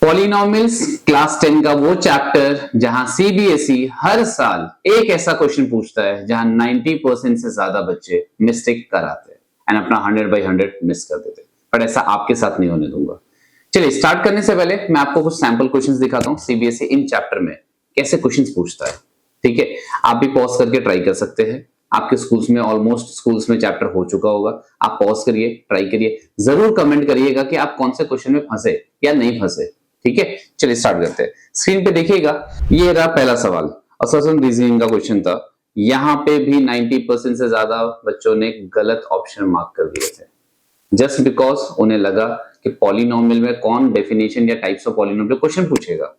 Polynomials class 10 का वो chapter जहां सीबीएसई हर साल एक ऐसा क्वेश्चन पूछता है जहां 90% से ज्यादा बच्चे मिस्टेक कराते हैं एंड अपना 100/100 मिस कर देते हैं। पर ऐसा आपके साथ नहीं होने दूंगा। चलिए स्टार्ट करने से पहले मैं आपको कुछ सैंपल क्वेश्चंस दिखाता हूं सीबीएसई इन चैप्टर में कैसे क्वेश्चंस पूछता है। ठीक है, आप भी पॉज करके ट्राई कर सकते हैं। आपके स्कूल्स में ऑलमोस्ट स्कूल्स में चैप्टर हो चुका होगा। आप पॉज करिए, ट्राई करिए, जरूर कमेंट करिएगा कि आप कौन से क्वेश्चन में फंसे या नहीं फंसे। ठीक है, चलिए स्टार्ट करते हैं। स्क्रीन पे देखिएगा, ये रहा पहला सवाल, असोसिएशन रीजनिंग का क्वेश्चन था। यहां पे भी 90% से ज्यादा बच्चों ने गलत ऑप्शन मार्क कर दिए थे, जस्ट बिकॉज उन्हें लगा कि पॉलिनोमियल में कौन डेफिनेशन या टाइप्स ऑफ पॉलिनोमियल क्वेश्चन पूछेगा।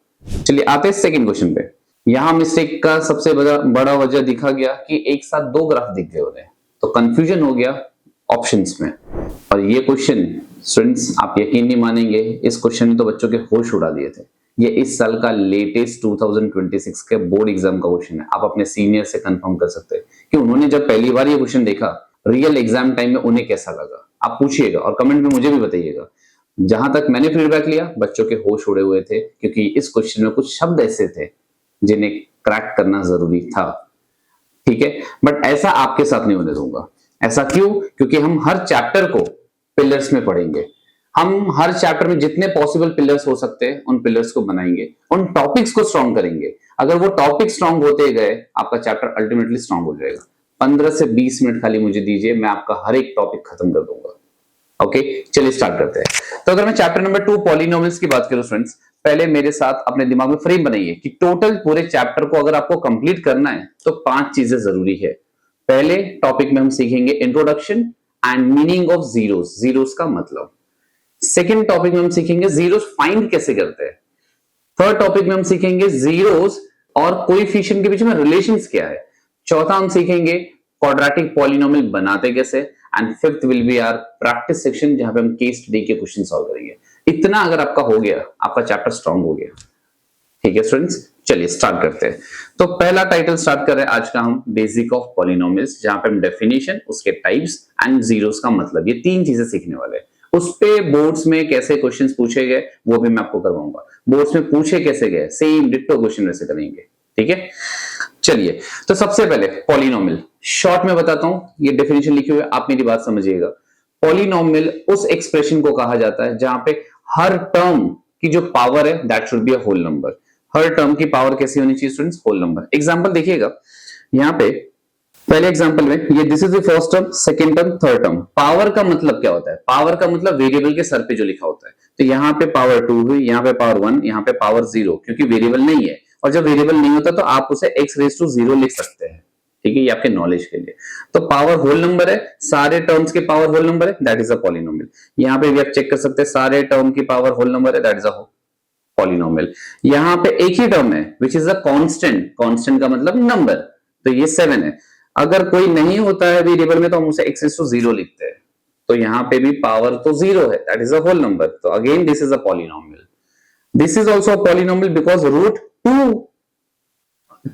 चलिए आते हैं सेकंड क्वेश्चन पे। यहां मिस्टेक का सबसे बड़ा वजह दिखा गया कि एक साथ दो ग्राफ दिख गए उन्हें, तो कंफ्यूजन हो गया ऑप्शंस में। और ये क्वेश्चन स्टूडेंट्स आप यकीन नहीं मानेंगे, इस क्वेश्चन ने तो बच्चों के होश उड़ा दिए थे। ये इस साल का लेटेस्ट 2026 के बोर्ड एग्जाम का क्वेश्चन है। आप अपने सीनियर से कंफर्म कर सकते हैं कि उन्होंने जब पहली बार ये क्वेश्चन देखा, रियल एग्जाम टाइम में उन्हें कैसा लगा। आप पूछिएगा और कमेंट में मुझे भी बताइएगा। जहां तक मैंने फीडबैक लिया, बच्चों के होश उड़े हुए थे, क्योंकि इस क्वेश्चन में कुछ शब्द ऐसे थे जिन्हें क्रैक करना जरूरी था। ठीक है, बट ऐसा आपके साथ नहीं होने दूंगा। ऐसा क्यों? क्योंकि हम हर चैप्टर को पिलर्स में पढ़ेंगे। हम हर चैप्टर में जितने पॉसिबल पिलर्स हो सकते हैं उन पिलर्स को बनाएंगे, उन टॉपिक्स को स्ट्रॉन्ग करेंगे। अगर वो टॉपिक स्ट्रॉन्ग होते गए, आपका चैप्टर अल्टीमेटली स्ट्रॉन्ग हो जाएगा। 15 से 20 मिनट खाली मुझे दीजिए, मैं आपका हर एक टॉपिक खत्म कर दूंगा। ओके, चलिए स्टार्ट करते हैं। तो अगर मैं चैप्टर नंबर 2 पॉलिनोमियल्स की बात करूं स्टूडेंट्स, पहले मेरे साथ अपने दिमाग में फ्रेम बनाइए कि टोटल पूरे चैप्टर को अगर आपको कंप्लीट करना है तो 5 चीजें जरूरी है। पहले टॉपिक में हम सीखेंगे introduction and meaning of zeros, zeros का मतलब। सेकेंड टॉपिक में हम सीखेंगे जीरोस फाइंड कैसे करते हैं। थर्ड टॉपिक में हम सीखेंगे जीरोस और कोएफिशिएंट के बीच में रिलेशंस क्या है। चौथा हम सीखेंगे क्वाड्रेटिक पॉलिनोमियल बनाते कैसे। And fifth will be our practice section, जहां पे हम केस स्टडी के क्वेश्चन सॉल्व करेंगे। इतना अगर आपका हो गया, आपका चैप्टर स्ट्रांग हो गया। ठीक है स्टूडेंट्स, चलिए स्टार्ट करते हैं। तो पहला टाइटल स्टार्ट कर रहे हैं आज का हम, बेसिक ऑफ पॉलिनोमियल्स, जहां पे हम डेफिनेशन, उसके टाइप्स एंड जीरोस का मतलब, ये 3 चीजें सीखने वाले हैं। उस पे बोर्ड्स में कैसे क्वेश्चंस पूछे गए वो भी मैं आपको करवाऊंगा। बोर्ड्स में पूछे कैसे गए, सेम डिट्टो क्वेश्चन वैसे करेंगे। ठीक है, चलिए तो सबसे पहले पॉलिनोमियल शॉर्ट में बताता हूं। ये डेफिनेशन लिखी हुई है, आप मेरी बात समझिएगा। पॉलिनोमियल उस एक्सप्रेशन को कहा जाता है जहां पे हर टर्म की जो पावर है that should be a whole number. हर टर्म की पावर कैसी होनी चाहिए स्टूडेंट्स? Whole number. एग्जांपल देखिएगा, यहां पे पहले एग्जांपल में ये this is the first term, second term, third term. Power का मतलब क्या होता है? पावर का मतलब वेरिएबल के सर पे जो लिखा होता है। तो यहाँ पे पावर 2 हुई, यहाँ पे पावर 1, यहाँ पे पावर 0, क्योंकि वेरिएबल नहीं है। और जब वेरिएबल नहीं होता तो आप उसे x⁻0 लिख सकते हैं। ठीक है, ये आपके नॉलेज के लिए। तो पावर होल नंबर है, सारे टर्म्स के पावर होल नंबर है, दैट इज अ पॉलिनोमियल। यहाँ पे भी आप चेक कर सकते हैं, सारे टर्म की पावर होल नंबर है, दैट इज अ पॉलिनोमियल। यहाँ पे एक ही टर्म है which is a constant, constant का मतलब नंबर, तो ये 7 है। अगर कोई नहीं होता है वेरिएबल में तो हम उसे x⁻0 लिखते हैं। तो यहाँ पे भी पावर तो 0 है, that is a whole number. तो again this is a polynomial. This is also polynomial because root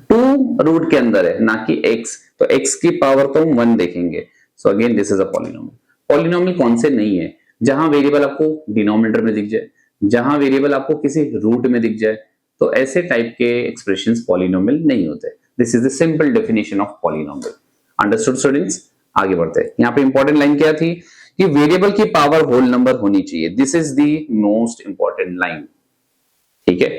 2 root के अंदर है, ना कि x। तो x की पावर तो हम 1 देखेंगे। So again this is a polynomial. Polynomial कौन से नहीं है? जहां वेरिएबल आपको डिनोमिनेटर में दिख जाए, जहां वेरिएबल आपको किसी रूट में दिख जाए, तो ऐसे टाइप के एक्सप्रेशंस पॉलिनोमियल नहीं होते। This is the simple definition of polynomial. Understood students? आगे बढ़ते हैं। यहाँ पे इंपॉर्टेंट लाइन क्या थी कि वेरिएबल की पावर होल नंबर होनी चाहिए। This is the most important line. ठीक है,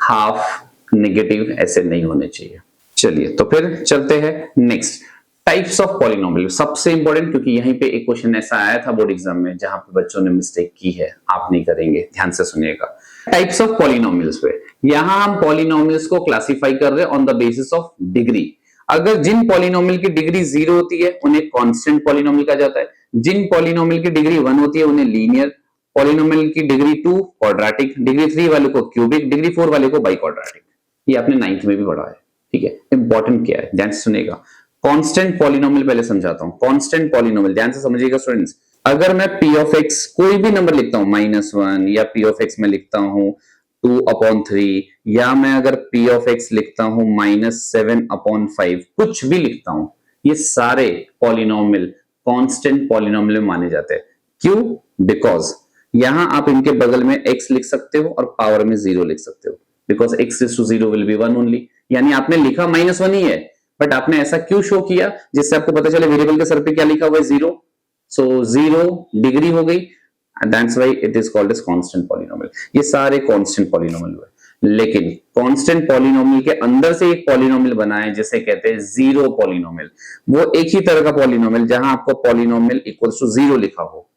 हाफ नेगेटिव ऐसे नहीं होने चाहिए। चलिए तो फिर चलते हैं नेक्स्ट, टाइप्स ऑफ पॉलिनोमियल। सबसे इंपॉर्टेंट, क्योंकि यहीं पे एक क्वेश्चन ऐसा आया था बोर्ड एग्जाम में जहां पे बच्चों ने मिस्टेक की है, आप नहीं करेंगे, ध्यान से सुनिएगा। टाइप्स ऑफ पॉलिनोमियल्स पे यहां हम पॉलिनोमियल्स को क्लासिफाई कर रहे हैं on the basis of degree. अगर जिन पॉलिनोमियल की डिग्री 0 होती है उन्हें कांस्टेंट पॉलिनोमियल कहा जाता है। जिन पॉलिनोमियल की डिग्री 1 होती है उन्हें लीनियर, पॉलिनोमियल की डिग्री 2 क्वाड्रेटिक, डिग्री 3 वाले को क्यूबिक, डिग्री 4 वाले को बाई क्वाड्रेटिक। ये आपने 9th में भी पढ़ा है। ठीक है, इंपॉर्टेंट क्या है ध्यान से सुनिएगा। कांस्टेंट पॉलिनोमियल पहले समझाता हूं। कांस्टेंट पॉलिनोमियल ध्यान से समझिएगा स्टूडेंट्स। अगर मैं p ऑफ x कोई भी नंबर लिखता हूं -1, या p ऑफ x में लिखता हूं 2/3, या मैं अगर p ऑफ x लिखता हूं -7/5, कुछ भी लिखता हूं, ये सारे पॉलिनोमियल कांस्टेंट पॉलिनोमियल माने जाते हैं। क्यों? बिकॉज यहां आप इनके बगल में x लिख सकते हो और पावर में 0 लिख सकते हो, because x raise to 0 will be 1 only. यानी आपने लिखा -1 ही है, बट आपने ऐसा क्यों शो किया जिससे आपको पता चले वेरिएबल के सर पे क्या लिखा हुआ है, 0। सो 0 डिग्री हो गई, that's why it is called as constant polynomial. ये सारे कांस्टेंट पॉलिनोमियल हुए, लेकिन कांस्टेंट पॉलिनोमियल के अंदर से एक पॉलिनोमियल बना है जिसे कहते हैं जीरो पॉलिनोमियल। वो एक ही तरह का पॉलिनोमियल जहां आपको पॉलिनोमियल इक्वल्स टू 0 लिखा हो,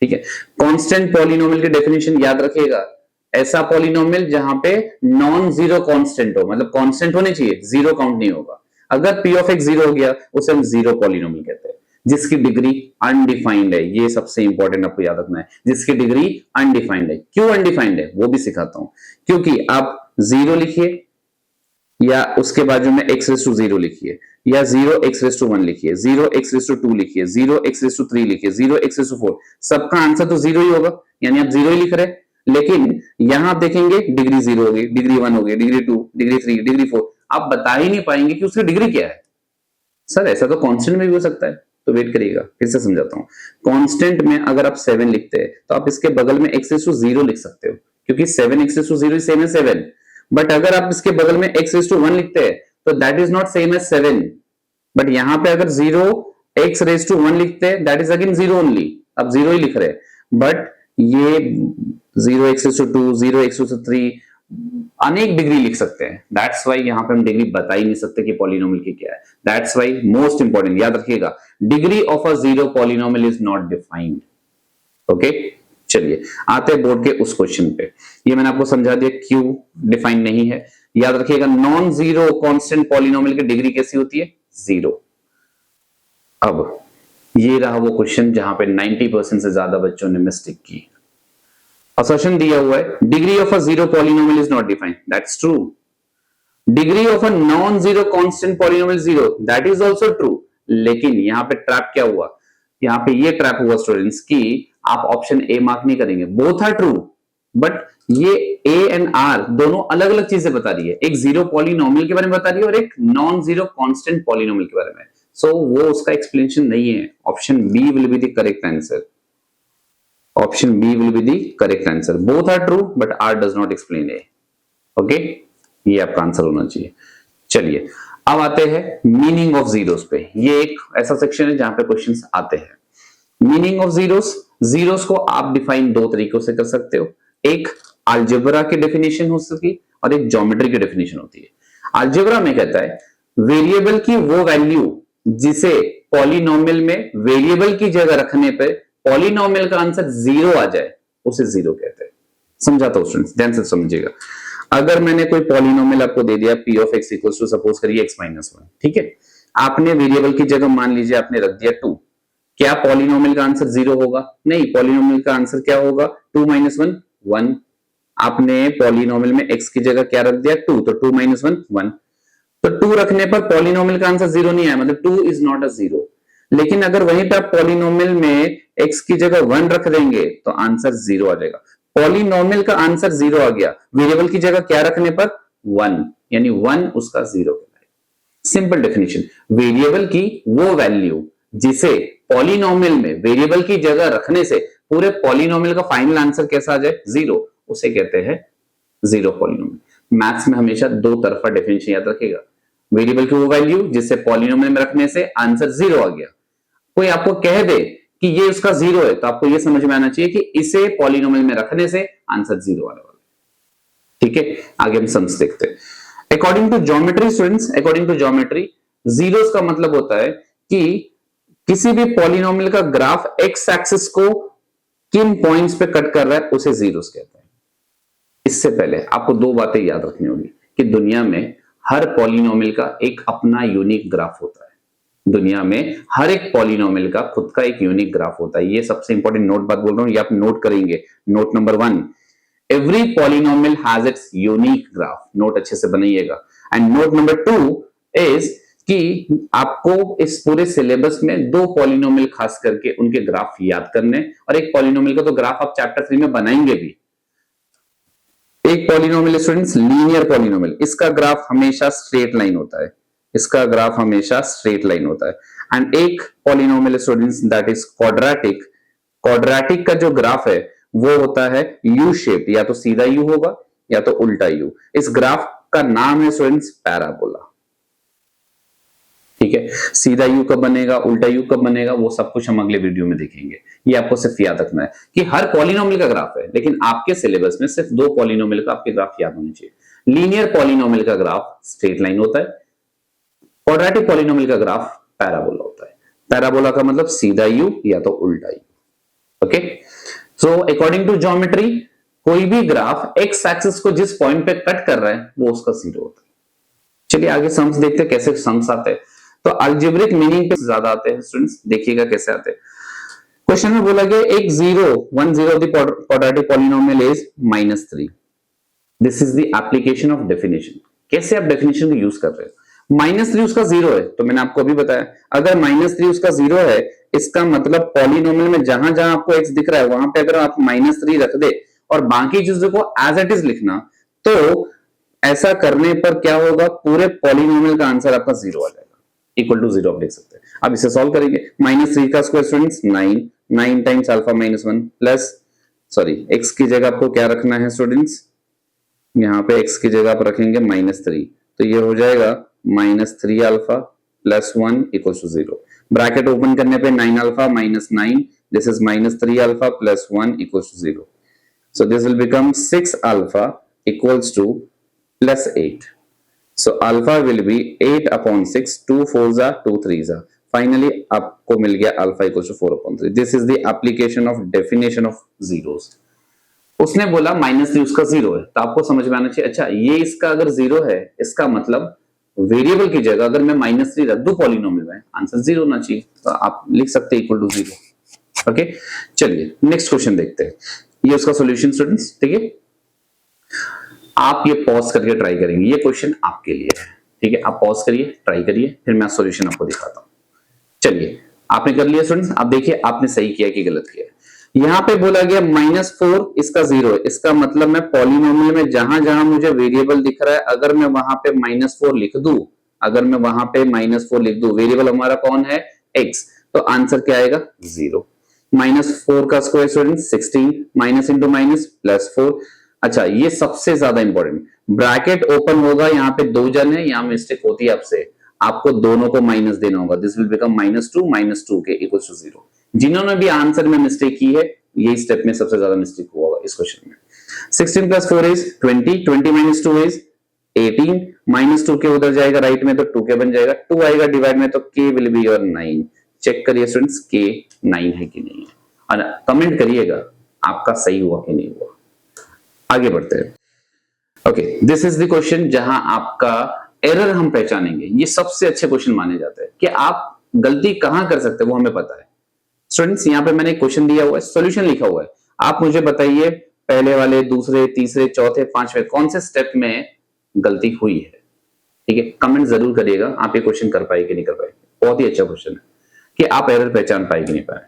ठीक है। कांस्टेंट पॉलिनोमियल की डेफिनेशन याद रखिएगा, ऐसा पॉलिनोमियल जहां पे नॉन जीरो कांस्टेंट हो, मतलब कांस्टेंट होने चाहिए, जीरो काउंट नहीं होगा। अगर p ऑफ x 0 हो गया उसे हम जीरो पॉलिनोमियल कहते हैं, जिसकी डिग्री अनडिफाइंड है। ये सबसे इंपॉर्टेंट आपको याद रखना है, जिसकी डिग्री अनडिफाइंड है। क्यों अनडिफाइंड है वो भी सिखाता हूं, क्योंकि आप 0 लिखिए या उसके बाजू में x रेज टू 0 लिखिए, या 0x रेज टू 1 लिखिए, 0x रेज टू 2 लिखिए, 0x रेज टू 3 लिखिए, 0x रेज टू 4, सबका आंसर तो 0 ही होगा, यानी आप 0 ही लिख रहे हैं। लेकिन यहां आप देखेंगे डिग्री 0 हो गई, डिग्री 1 हो गई, डिग्री 2, डिग्री 3, डिग्री 4, आप बता ही नहीं पाएंगे कि उसकी डिग्री क्या है। सर ऐसा तो कांस्टेंट में भी हो सकता है, तो वेट करिएगा फिर से समझाता हूं। कांस्टेंट में अगर आप 7 लिखते हैं तो आप इसके बगल में x रेज टू 0 लिख सकते हो, क्योंकि 7x रेज टू 0 सेम है 7। बट अगर आप इसके बगल में x रेज टू 1 लिखते हैं तो that is not same as 7। But यहां पे अगर 0x रेज टू 1 लिखते हैं दैट इज अगेन 0 ओनली, आप 0 ही लिख रहे हैं। बट ये 0x raise to 2, 0x raise to 3 अनेक डिग्री लिख सकते हैं। दैट्स वाई यहां पे हम डिग्री बता ही नहीं सकते कि पॉलिनोमियल की क्या है। दैट्स वाई मोस्ट इंपॉर्टेंट याद रखिएगा, degree of a zero polynomial is not defined. Okay, चलिए आते हैं बोर्ड के उस क्वेश्चन पे। ये मैंने आपको समझा दिया क्यों डिफाइन नहीं है। याद रखिएगा, नॉन जीरो कांस्टेंट पॉलिनोमियल की डिग्री कैसी होती है, 0। अब ये रहा वो क्वेश्चन जहां पे 90% से ज्यादा बच्चों ने मिस्टेक की। असर्शन दिया हुआ है, degree of a zero polynomial is not defined, that's true. Degree of a non zero constant polynomial 0, that is also true. लेकिन यहां पे ट्रैप क्या हुआ, यहां पे ये ट्रैप हुआ स्टूडेंट्स की आप ऑप्शन ए मार्क नहीं करेंगे। बोथ आर ट्रू, बट ये ए एंड आर दोनों अलग अलग चीजें बता रही है। एक जीरो पॉलिनोमियल के बारे में बता रही है और एक नॉन जीरो कांस्टेंट पॉलिनोमियल के बारे में। सो वो उसका एक्सप्लेनेशन नहीं है। Option B will be the correct answer. Option B will be the correct answer. Both are true, but R does not explain A. Okay? ये आपका आंसर होना चाहिए। चलिए अब आते हैं मीनिंग ऑफ जीरोस पे। ये एक ऐसा सेक्शन है जहां पे क्वेश्चंस आते हैं। मीनिंग ऑफ जीरोस, जीरोस को आप डिफाइन दो तरीकों से कर सकते हो। एक अलजेब्रा की डेफिनेशन हो सकती और एक ज्योमेट्री की डेफिनेशन होती है। अलजेब्रा में कहता है वेरिएबल की वो वैल्यू जिसे पॉलिनोमियल में वेरिएबल की जगह रखने पर पॉलिनोमियल का आंसर 0 आ जाए उसे 0 कहते हैं। समझाता हूं स्टूडेंट्स, ध्यान से समझिएगा। अगर मैंने कोई पॉलिनोमियल आपको दे दिया p of x equals to suppose करिए x माइनस 1, ठीक है। आपने वेरिएबल की जगह मान लीजिए आपने रख दिया 2, क्या पॉलिनोमियल का आंसर 0 होगा? नहीं, पॉलिनोमियल का आंसर क्या होगा? 2 माइनस 1 1। आपने पॉलिनोमियल में x की जगह क्या रख दिया? 2, तो 2 माइनस 1 1। तो 2 रखने पर पॉलिनोमियल का आंसर 0 नहीं आया, मतलब 2 इज नॉट अ 0। लेकिन अगर वहीं पे आप पॉलिनोमियल में x की जगह 1 रख देंगे तो आंसर 0 आ जाएगा। पॉलिनोमियल का आंसर 0 आ गया, वेरिएबल की जगह क्या रखने पर? 1, यानी 1 उसका 0 कहलाएगा। सिंपल डेफिनेशन, वेरिएबल की वो वैल्यू जिसे पॉलिनोमियल में वेरिएबल की जगह रखने से पूरे पॉलिनोमियल का फाइनल आंसर कैसा आ जाए? 0, उसे कहते हैं जीरो पॉलिनोमियल। मैथ्स में हमेशा दो तरफा डेफिनेशन याद रखिएगा। वेरिएबल की वो वैल्यू जिसे पॉलिनोमियल में रखने से आंसर 0 आ गया। कोई आपको कह दे कि ये उसका 0 है तो आपको ये समझ में आना चाहिए कि इसे पॉलिनोमियल में रखने से आंसर 0 आने वाला है। ठीक है, आगे हम सम्स देखते हैं। According to geometry students, according to geometry, zeros का मतलब होता है कि किसी भी पॉलिनोमियल का ग्राफ एक्स एक्सिस को किन पॉइंट्स पे कट कर रहा है उसे जीरोस कहते हैं। इससे पहले आपको दो बातें याद रखनी होगी कि दुनिया में हर पॉलिनोमियल का एक अपना यूनिक ग्राफ होता है। दुनिया में हर एक पॉलिनोमियल का खुद का एक यूनिक ग्राफ होता है। ये सबसे इंपॉर्टेंट नोट बात बोल रहा हूं, ये आप नोट करेंगे। Note number 1, every polynomial has its unique graph. Note अच्छे से बनाइएगा। एंड नोट नंबर 2 इज कि आपको इस पूरे सिलेबस में दो पॉलिनोमियल खास करके उनके ग्राफ याद करने, और एक पॉलिनोमियल का तो ग्राफ आप चैप्टर 3 में बनाएंगे भी। एक पॉलिनोमियल स्टूडेंट्स लीनियर पॉलिनोमियल, इसका ग्राफ हमेशा स्ट्रेट लाइन होता है, इसका ग्राफ हमेशा स्ट्रेट लाइन होता है। एंड एक polynomial students that is quadratic, quadratic का जो ग्राफ है वो होता है यू शेप, या तो सीधा यू होगा या तो उल्टा यू। इस ग्राफ का नाम है स्टूडेंट्स पैराबोला। ठीक है, सीधा यू कब बनेगा, उल्टा यू कब बनेगा, वो सब कुछ हम अगले वीडियो में देखेंगे। ये आपको सिर्फ याद रखना है कि हर पॉलिनोमियल का ग्राफ है, लेकिन आपके सिलेबस में सिर्फ 2 पॉलिनोमियल का आपके ग्राफ याद होने चाहिए। लीनियर पॉलिनोमियल का ग्राफ स्ट्रेट लाइन होता है, क्वाड्रेटिक पॉलिनोमियल का ग्राफ पैराबोला होता है। पैराबोला का मतलब सीधा यू या तो उल्टा U. Okay, so according to geometry कोई भी ग्राफ एक्स एक्सिस को जिस पॉइंट पे कट कर रहा है वो उसका जीरो होता है। चलिए आगे सम्स देखते हैं कैसे सम्स आते हैं। तो अलजेब्रिक मीनिंग पे ज्यादा आते हैं स्टूडेंट्स, देखिएगा कैसे आते हैं। क्वेश्चन में बोला गया एक zero one zero of the quadratic polynomial is -3। This is the application of definition. कैसे आप डेफिनेशन को यूज कर रहे हो। -3 उसका जीरो है, तो मैंने आपको अभी बताया अगर -3 उसका जीरो है, इसका मतलब पॉलिनोमियल में जहां जहां आपको x दिख रहा है वहां पे अगर आप -3 रख दे और बाकी चीजों को एज इट इज लिखना, तो ऐसा करने पर क्या होगा, पूरे पॉलिनोमियल का आंसर आपका जीरो आ जाएगा, इक्वल टू जीरो आप लिख सकते हैं। अब इसे सॉल्व करेंगे। -3 का square students 9, 9 times alpha -1 plus, sorry x की जगह आपको क्या रखना है स्टूडेंट्स, यहाँ पे x की जगह आप रखेंगे -3, तो ये हो जाएगा -3 alpha plus 1 equal to 0। Bracket open करने पे 9 alpha -9, this is -3 alpha plus 1 equal to 0। So this will become 6 alpha equals to plus 8. So alpha will be 8 upon 6, 2 4s are 2 3s are. Finally आपको मिल गया alpha equals to 4 upon 3. This is the application of definition of zeros. उसने बोला -3 उसका zero है, तो आपको समझ में आना चाहिए अच्छा ये इसका अगर जीरो है, इसका मतलब वेरिएबल की जगह अगर मैं -3 रख दूं पॉलिनोमियल में, आंसर जीरो होना चाहिए, तो आप लिख सकते हैं इक्वल टू 0। ओके, चलिए नेक्स्ट क्वेश्चन देखते हैं। ये उसका सॉल्यूशन स्टूडेंट्स, ठीक है, आप ये पॉज करके ट्राई करेंगे, ये क्वेश्चन आपके लिए है, ठीक है, आप पॉज करिए, ट्राई करिए, फिर मैं सॉल्यूशन आपको दिखाता हूं। चलिए आपने कर लिया स्टूडेंट्स, आप देखिए आपने सही किया कि गलत किया। यहां पे बोला गया -4 इसका जीरो है, इसका मतलब मैं पॉलिनोमियल में जहां जहां मुझे वेरिएबल दिख रहा है अगर मैं वहां पे -4 लिख दूं, अगर मैं वहां पे -4 लिख दूं, वेरिएबल हमारा कौन है x, तो आंसर क्या आएगा 0। -4 का square student 16, minus into minus +4। अच्छा ये सबसे ज्यादा इंपॉर्टेंट, ब्रैकेट ओपन होगा, यहाँ पे 2 जन है, यहाँ मिस्टेक होती है आपसे, आपको दोनों को माइनस देना होगा, दिस विल बिकम -2 के इक्वल टू 0। जिन्होंने भी आंसर में मिस्टेक की है, यही स्टेप में सबसे ज्यादा मिस्टेक हुआ होगा इस क्वेश्चन में। 16 + 4 इज 20, 20 - 2 इज 18, -2 के उधर जाएगा राइट में तो 2 के बन जाएगा, 2 आएगा डिवाइड में तो k will be your 9। Check करिए स्टूडेंट्स k 9 है कि नहीं है, और कमेंट करिएगा आपका सही हुआ कि नहीं हुआ। आगे बढ़ते हैं। Okay, this is the question जहां आपका एरर हम पहचानेंगे। ये सबसे अच्छे क्वेश्चन माने जाते हैं कि आप गलती कहां कर सकते हैं वो हमें पता है। स्टूडेंट्स यहाँ पे मैंने क्वेश्चन दिया हुआ है, सॉल्यूशन लिखा हुआ है, आप मुझे बताइए पहले वाले, दूसरे, तीसरे, चौथे, पांचवें कौन से स्टेप में गलती हुई है, ठीक है, कमेंट जरूर करिएगा आप ये क्वेश्चन कर पाए कि नहीं कर पाए। बहुत ही अच्छा क्वेश्चन है कि आप एरर पहचान पाए कि नहीं पाए।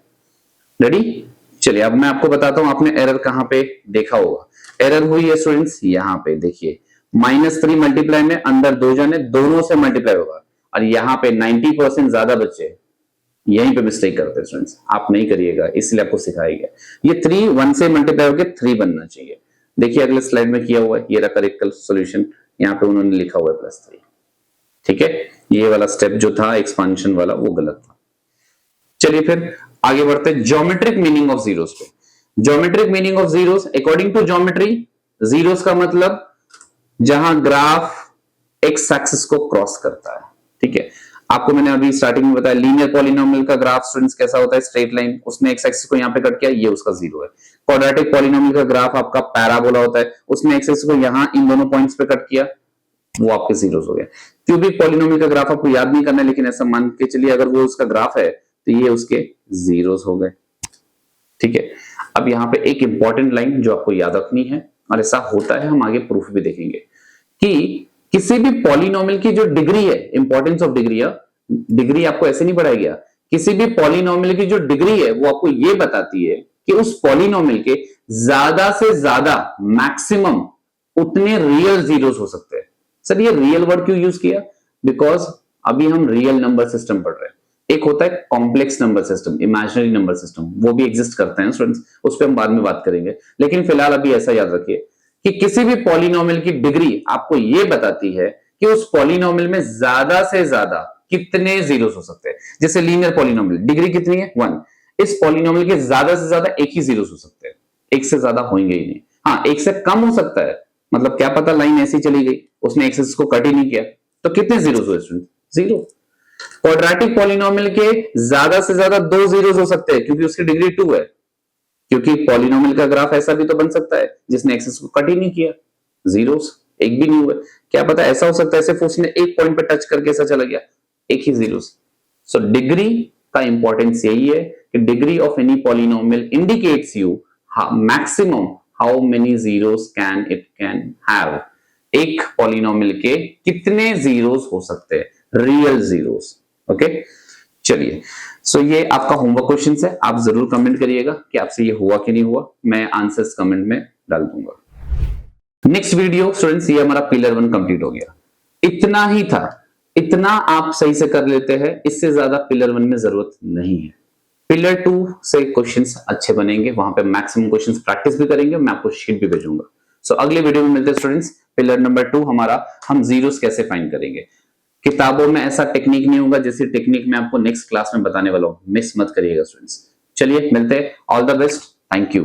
रेडी, चलिए अब मैं आपको बताता हूं आपने एरर कहां पे देखा होगा। एरर हुई है स्टूडेंट्स यहाँ पे देखिए, -3 मल्टीप्लाई में अंदर 2 जन है, दोनों से मल्टीप्लाई होगा, और यहाँ पे 90% ज्यादा बच्चे यहीं पे मिस्टेक करते हैं स्टूडेंट्स, आप नहीं करिएगा, इसलिए आपको सिखाया गया। ये 3 1 से मल्टीप्लाई होकर 3 बनना चाहिए। देखिए अगले स्लाइड में किया हुआ है, ये रहा करेक्ट सॉल्यूशन, यहाँ पे उन्होंने लिखा हुआ है +3, ठीक है, ये वाला स्टेप जो था एक्सपांशन वाला वो गलत था। चलिए फिर आगे बढ़ते हैं ज्योमेट्रिक मीनिंग ऑफ जीरोस पे। Geometric meaning of zeros, according to geometry, zeros का मतलब जहां ग्राफ एक्स एक्सिस को क्रॉस करता है, ठीक है। आपको मैंने अभी स्टार्टिंग में बताया लीनियर पॉलिनोमियल का ग्राफ स्टूडेंट्स कैसा होता है, स्ट्रेट लाइन, उसने एक्स एक्सिस को यहाँ पे कट किया, ये उसका जीरो है। क्वाड्रेटिक पॉलिनोमियल का ग्राफ आपका पैराबोला होता है, उसने एक्स एक्सिस को यहाँ इन दोनों पॉइंट्स पे कट किया, वो आपके जीरोस हो गए। क्यूबिक पॉलिनोमियल का ग्राफ आपको याद नहीं करना है, लेकिन ऐसा मान के चलिए अगर वो उसका ग्राफ है तो ये उसके जीरोस हो गए, ठीक है। अब यहाँ पे एक इंपॉर्टेंट लाइन जो आपको याद रखनी है, और ऐसा होता है, हम आगे प्रूफ भी देखेंगे कि किसी भी पॉलिनोमियल की जो डिग्री है, इंपॉर्टेंस ऑफ डिग्री है, डिग्री आपको ऐसे नहीं पढ़ाया गया, किसी भी पॉलिनोमियल की जो डिग्री है वो आपको ये बताती है कि उस पॉलिनोमियल के ज्यादा से ज्यादा मैक्सिमम उतने रियल जीरोस हो सकते हैं। सर ये रियल वर्ड क्यों यूज किया, बिकॉज अभी हम रियल नंबर सिस्टम पढ़ रहे हैं, एक होता है complex number system, imaginary number system, वो भी एग्जिस्ट करते हैं स्टूडेंट्स, उस पर हम बाद में बात करेंगे। लेकिन फिलहाल अभी ऐसा याद रखिए कि किसी भी पॉलिनोमियल की डिग्री आपको ये बताती है कि उस पॉलिनोमियल में ज्यादा से ज्यादा कितने जीरोस हो सकते हैं। जैसे लीनियर पॉलिनोमियल डिग्री कितनी है 1, इस पॉलिनोमियल के ज्यादा से ज्यादा एक ही जीरोस हो सकते हैं, एक से ज्यादा होंगे ही नहीं। हाँ, एक से कम हो सकता है, मतलब क्या पता लाइन ऐसी चली गई, उसने एक्सिस को कट ही नहीं किया, तो कितने जीरोस हुए स्टूडेंट? जीरो। क्वाड्रेटिक पॉलिनोमियल के ज्यादा से ज्यादा 2 जीरोस हो सकते हैं क्योंकि उसकी डिग्री 2 है, क्योंकि पॉलिनोमियल का ग्राफ ऐसा भी तो बन सकता है जिसने एक्सिस को कट ही नहीं किया, जीरोस एक भी नहीं हुए। क्या पता ऐसा हो सकता है सिर्फ उसने एक पॉइंट पे टच करके ऐसा चला गया, एक ही जीरोस। सो डिग्री का इंपॉर्टेंस यही है कि degree of any polynomial indicates you maximum how many zeros can it can have. एक पॉलिनोमियल के कितने जीरोस हो सकते हैं, रियल जीरोस। ओके, चलिए, सो ये आपका होमवर्क क्वेश्चन है, आप जरूर कमेंट करिएगा कि आपसे ये हुआ कि नहीं हुआ, मैं आंसर्स कमेंट में डाल दूंगा। नेक्स्ट वीडियो स्टूडेंट्स, ये हमारा पिलर 1 कंप्लीट हो गया। इतना ही था, इतना आप सही से कर लेते हैं, इससे ज्यादा पिलर 1 में जरूरत नहीं है। पिलर 2 से क्वेश्चंस अच्छे बनेंगे, वहां पे मैक्सिमम क्वेश्चंस प्रैक्टिस भी करेंगे, मैं आपको शीट भी भेजूंगा। सो अगले वीडियो में मिलते हैं स्टूडेंट्स। पिलर नंबर 2 हमारा, हम जीरोस कैसे फाइंड करेंगे। किताबों में ऐसा टेक्निक नहीं होगा जैसी टेक्निक मैं आपको नेक्स्ट क्लास में बताने वाला हूं, मिस मत करिएगा स्टूडेंट्स। चलिए मिलते हैं, all the best, thank you.